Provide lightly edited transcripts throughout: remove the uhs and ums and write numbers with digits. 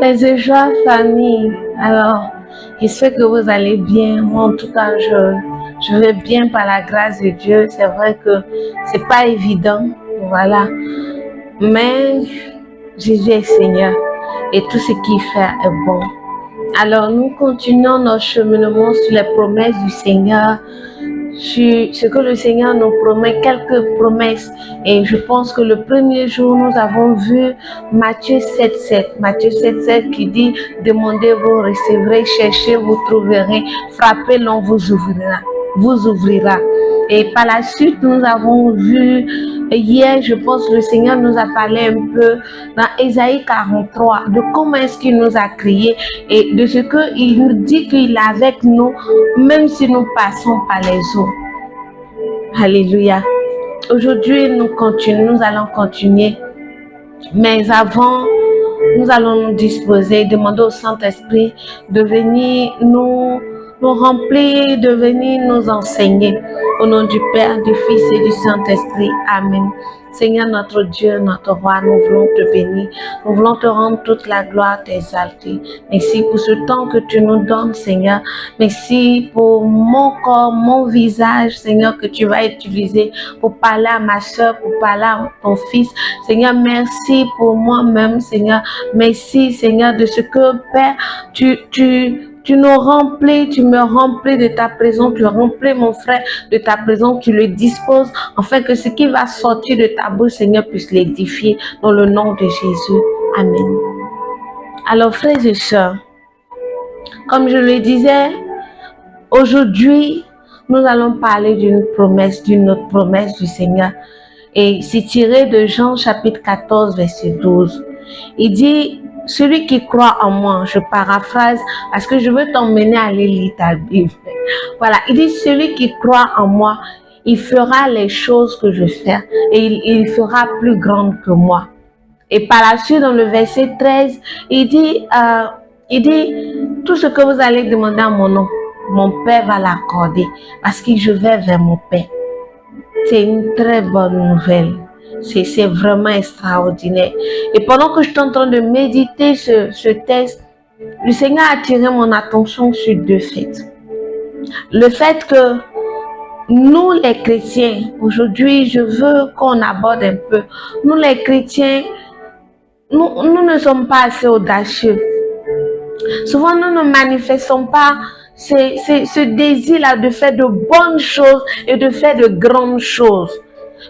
Frères et joie, famille, alors, j'espère que vous allez bien. Moi, en tout cas, je vais bien par la grâce de Dieu. C'est vrai que c'est pas évident, voilà. Mais Jésus est Seigneur et tout ce qu'il fait est bon. Alors, nous continuons notre cheminement sur les promesses du Seigneur, sur ce que le Seigneur nous promet, quelques promesses. Et je pense que le premier jour, nous avons vu Matthieu 7,7. Matthieu 7,7 qui dit, demandez, vous recevrez, cherchez, vous trouverez, frappez, l'on vous ouvrira. Vous ouvrira. Et par la suite, nous avons vu, hier, je pense que le Seigneur nous a parlé un peu dans Ésaïe 43, de comment est-ce qu'il nous a créés et de ce qu'il nous dit qu'il est avec nous, même si nous passons par les eaux. Alléluia. Aujourd'hui, nous allons continuer. Mais avant, nous allons nous disposer, demander au Saint-Esprit de venir nous remplir, de venir nous enseigner. Au nom du Père, du Fils et du Saint-Esprit. Amen. Seigneur notre Dieu, notre Roi, nous voulons te bénir. Nous voulons te rendre toute la gloire, t'exalter. Merci pour ce temps que tu nous donnes, Seigneur. Merci pour mon corps, mon visage, Seigneur, que tu vas utiliser pour parler à ma soeur, pour parler à ton fils. Seigneur, merci pour moi-même, Seigneur. Merci, Seigneur, de ce que, Père, tu nous remplis, tu me remplis de ta présence, tu remplis mon frère de ta présence, tu le disposes, afin que ce qui va sortir de ta bouche, Seigneur, puisse l'édifier dans le nom de Jésus. Amen. Alors, frères et sœurs, comme je le disais, aujourd'hui, nous allons parler d'une autre promesse du Seigneur. Et c'est tiré de Jean chapitre 14, verset 12. Il dit, celui qui croit en moi, je paraphrase parce que je veux t'emmener à aller lire ta Bible. Voilà, il dit, celui qui croit en moi, il fera les choses que je fais et il fera plus grande que moi. Et par la suite, dans le verset 13, il dit, tout ce que vous allez demander à mon nom, mon Père va l'accorder parce que je vais vers mon Père. C'est une très bonne nouvelle. C'est vraiment extraordinaire. Et pendant que je suis en train de méditer ce texte, le Seigneur a attiré mon attention sur deux faits. Le fait que nous les chrétiens, aujourd'hui je veux qu'on aborde un peu, nous les chrétiens, nous ne sommes pas assez audacieux. Souvent nous ne manifestons pas ce désir-là de faire de bonnes choses et de faire de grandes choses.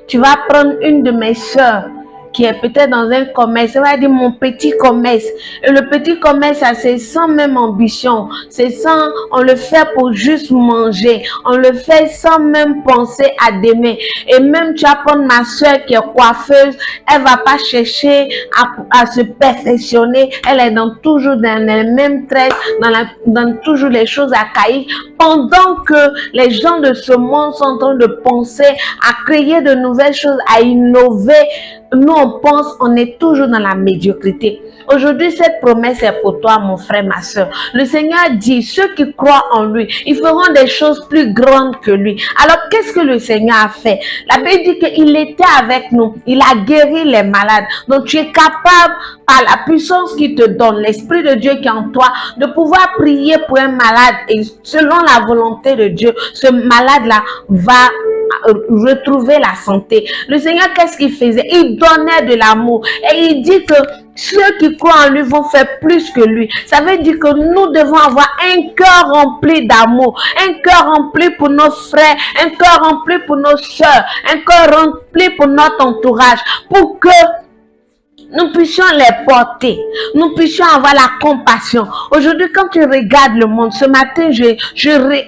Tu vas prendre une de mes soeurs qui est peut-être dans un commerce, elle va dire mon petit commerce. Et le petit commerce, c'est sans même ambition, c'est sans, on le fait pour juste manger, on le fait sans même penser à demain. Et même tu vas prendre ma soeur qui est coiffeuse, elle va pas chercher à se perfectionner, elle est toujours dans les mêmes traits, dans toujours les choses archaïques, pendant que les gens de ce monde sont en train de penser à créer de nouvelles choses, à innover. Nous, on pense, on est toujours dans la médiocrité. Aujourd'hui, cette promesse est pour toi, mon frère, ma soeur. Le Seigneur dit, ceux qui croient en lui, ils feront des choses plus grandes que lui. Alors, qu'est-ce que le Seigneur a fait? La Bible dit qu'il était avec nous. Il a guéri les malades. Donc, tu es capable, par la puissance qu'il te donne, l'Esprit de Dieu qui est en toi, de pouvoir prier pour un malade. Et selon la volonté de Dieu, ce malade-là va retrouver la santé. Le Seigneur, qu'est-ce qu'il faisait? Il donnait de l'amour. Et il dit que ceux qui croient en lui vont faire plus que lui. Ça veut dire que nous devons avoir un cœur rempli d'amour, un cœur rempli pour nos frères, un cœur rempli pour nos soeurs, un cœur rempli pour notre entourage, pour que nous puissions les porter, nous puissions avoir la compassion. Aujourd'hui, quand tu regardes le monde, ce matin,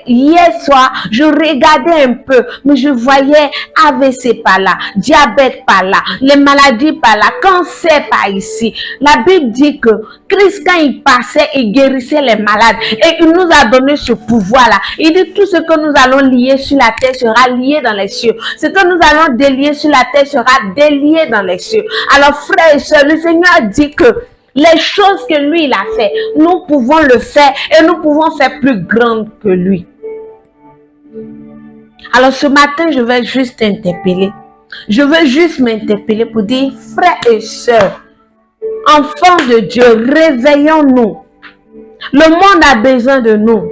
hier soir, je regardais un peu, mais je voyais AVC par là, diabète par là, les maladies par là, cancer par ici. La Bible dit que Christ, quand il passait, il guérissait les malades et il nous a donné ce pouvoir-là. Il dit tout ce que nous allons lier sur la terre sera lié dans les cieux. Ce que nous allons délier sur la terre sera délié dans les cieux. Alors, frères et sœurs, le Seigneur dit que les choses que lui, il a fait, nous pouvons le faire et nous pouvons faire plus grande que lui. Alors, ce matin, je vais juste t'interpeller. Je veux juste m'interpeller pour dire, frères et sœurs, enfants de Dieu, réveillons-nous. Le monde a besoin de nous.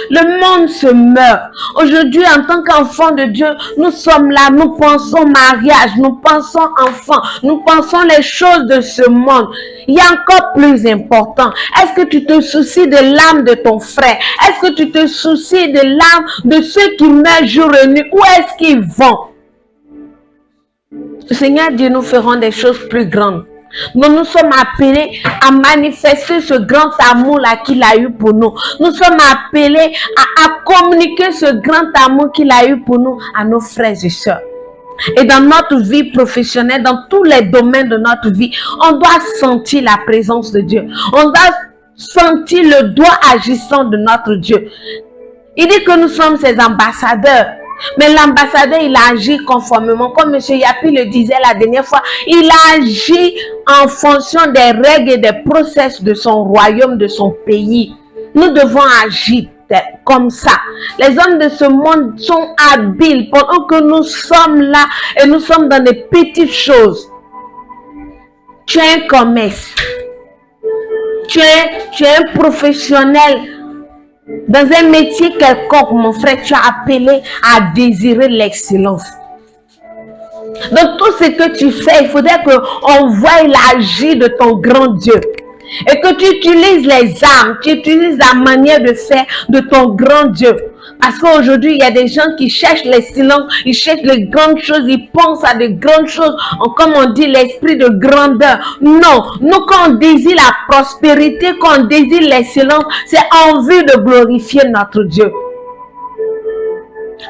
Le monde se meurt. Aujourd'hui, en tant qu'enfants de Dieu, nous sommes là, nous pensons mariage, nous pensons enfants, nous pensons les choses de ce monde. Il y a encore plus important. Est-ce que tu te soucies de l'âme de ton frère? Est-ce que tu te soucies de l'âme de ceux qui meurent jour et nuit? Où est-ce qu'ils vont? Le Seigneur dit, nous ferons des choses plus grandes. Nous sommes appelés à manifester ce grand amour-là qu'il a eu pour nous. Nous sommes appelés à communiquer ce grand amour qu'il a eu pour nous à nos frères et sœurs. Et dans notre vie professionnelle, dans tous les domaines de notre vie, on doit sentir la présence de Dieu. On doit sentir le doigt agissant de notre Dieu. Il dit que nous sommes ses ambassadeurs. Mais l'ambassadeur, il agit conformément, comme M. Yapi le disait la dernière fois, il agit en fonction des règles et des process de son royaume, de son pays. Nous devons agir comme ça. Les hommes de ce monde sont habiles pendant que nous sommes là et nous sommes dans des petites choses. Tu es un commerce. Tu es un professionnel. Dans un métier quelconque, mon frère, tu as appelé à désirer l'excellence. Donc, tout ce que tu fais, il faudrait qu'on voie l'agir de ton grand Dieu. Et que tu utilises les armes, tu utilises la manière de faire de ton grand Dieu. Parce qu'aujourd'hui, il y a des gens qui cherchent l'excellence, ils cherchent les grandes choses, ils pensent à de grandes choses, comme on dit, l'esprit de grandeur. Non, nous, quand on désire la prospérité, quand on désire l'excellence, c'est en vue de glorifier notre Dieu.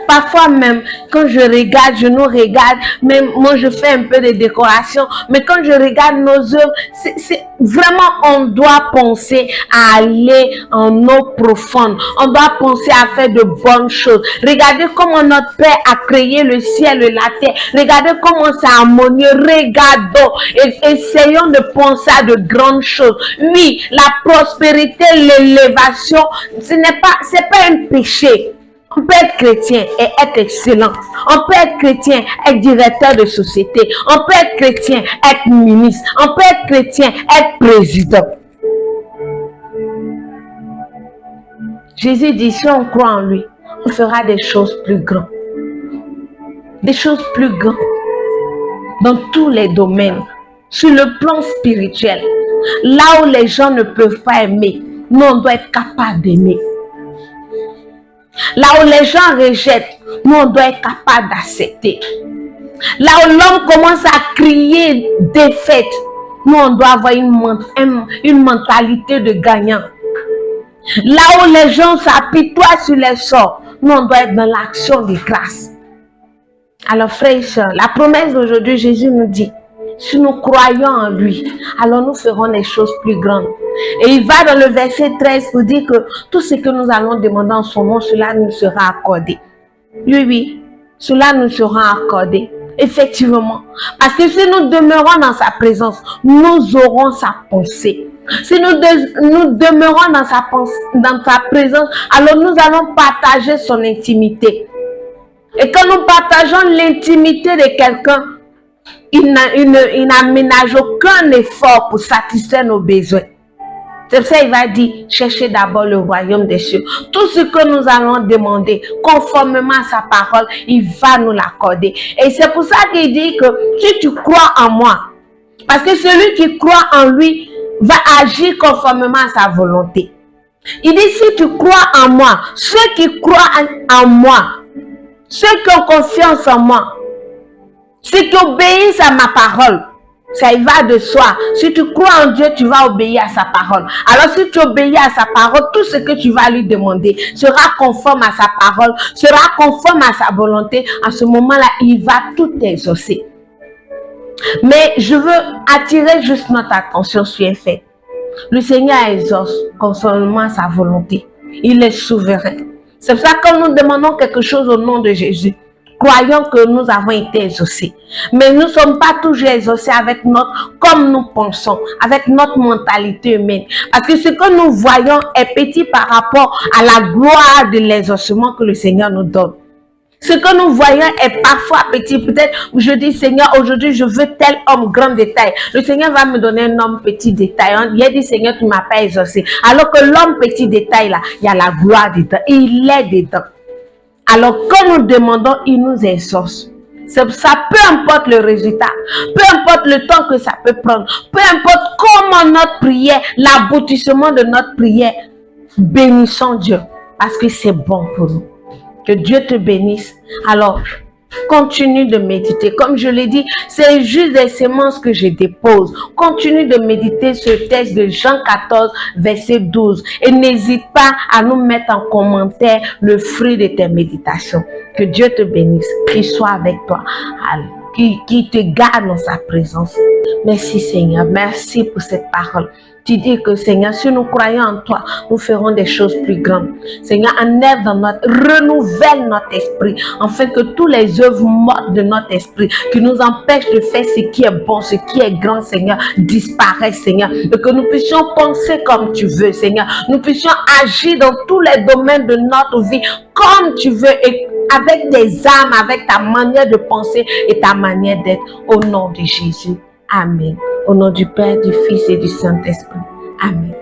Parfois même, quand je regarde, je nous regarde, même moi je fais un peu de décoration, mais quand je regarde nos œuvres, c'est vraiment, on doit penser à aller en eau profonde. On doit penser à faire de bonnes choses. Regardez comment notre Père a créé le ciel et la terre. Regardez comment c'est harmonieux. Regardons et essayons de penser à de grandes choses. Oui, la prospérité, l'élévation, c'est pas un péché. On peut être chrétien et être excellent. On peut être chrétien, être directeur de société. On peut être chrétien, être ministre. On peut être chrétien, être président. Jésus dit, si on croit en lui, on fera des choses plus grandes. Des choses plus grandes. Dans tous les domaines. Sur le plan spirituel. Là où les gens ne peuvent pas aimer, nous on doit être capable d'aimer. Là où les gens rejettent, nous on doit être capable d'accepter. Là où l'homme commence à crier défaite, nous on doit avoir une mentalité de gagnant. Là où les gens s'apitoient sur les sorts, nous on doit être dans l'action de grâce. Alors frères et sœurs, la promesse d'aujourd'hui, Jésus nous dit, si nous croyons en lui, alors nous ferons des choses plus grandes. Et il va dans le verset 13 pour dire que tout ce que nous allons demander en son nom, cela nous sera accordé. Oui, cela nous sera accordé. Effectivement. Parce que si nous demeurons dans sa présence, nous aurons sa pensée. Si nous demeurons dans sa présence, alors nous allons partager son intimité. Et quand nous partageons l'intimité de quelqu'un, il n'aménage aucun effort pour satisfaire nos besoins. C'est pour ça qu'il va dire, cherchez d'abord le royaume des cieux. Tout ce que nous allons demander, conformément à sa parole, il va nous l'accorder. Et c'est pour ça qu'il dit que si tu crois en moi, parce que celui qui croit en lui va agir conformément à sa volonté. Il dit, si tu crois en moi, ceux qui croient en moi, ceux qui ont confiance en moi, ceux qui obéissent à ma parole, ça y va de soi. Si tu crois en Dieu, tu vas obéir à sa parole. Alors si tu obéis à sa parole, tout ce que tu vas lui demander sera conforme à sa parole, sera conforme à sa volonté. À ce moment-là, il va tout exaucer. Mais je veux attirer juste notre attention sur un fait. Le Seigneur exauce conformément à sa volonté. Il est souverain. C'est pour ça que quand nous demandons quelque chose au nom de Jésus, croyons que nous avons été exaucés. Mais nous ne sommes pas toujours exaucés comme nous pensons, avec notre mentalité humaine. Parce que ce que nous voyons est petit par rapport à la gloire de l'exaucement que le Seigneur nous donne. Ce que nous voyons est parfois petit. Peut-être je dis, Seigneur, aujourd'hui, je veux tel homme grand détail. Le Seigneur va me donner un homme petit détail. Il a dit, Seigneur, tu ne m'as pas exaucé. Alors que l'homme petit détail, là, il y a la gloire dedans. Et il est dedans. Alors, quand nous demandons, il nous exauce. Ça, peu importe le résultat, peu importe le temps que ça peut prendre, peu importe comment notre prière, l'aboutissement de notre prière, bénissons Dieu, parce que c'est bon pour nous. Que Dieu te bénisse. Alors, continue de méditer. Comme je l'ai dit, c'est juste des semences que je dépose. Continue de méditer ce texte de Jean 14, verset 12. Et n'hésite pas à nous mettre en commentaire le fruit de tes méditations. Que Dieu te bénisse, qu'il soit avec toi, qu'il te garde dans sa présence. Merci Seigneur, merci pour cette parole. Tu dis que Seigneur, si nous croyons en toi, nous ferons des choses plus grandes. Seigneur, enlève renouvelle notre esprit, afin que tous les œuvres mortes de notre esprit, qui nous empêchent de faire ce qui est bon, ce qui est grand, Seigneur, disparaissent, Seigneur. Et que nous puissions penser comme tu veux, Seigneur. Nous puissions agir dans tous les domaines de notre vie, comme tu veux, et avec tes âmes, avec ta manière de penser et ta manière d'être. Au nom de Jésus. Amen. Au nom du Père, du Fils et du Saint-Esprit. Amen.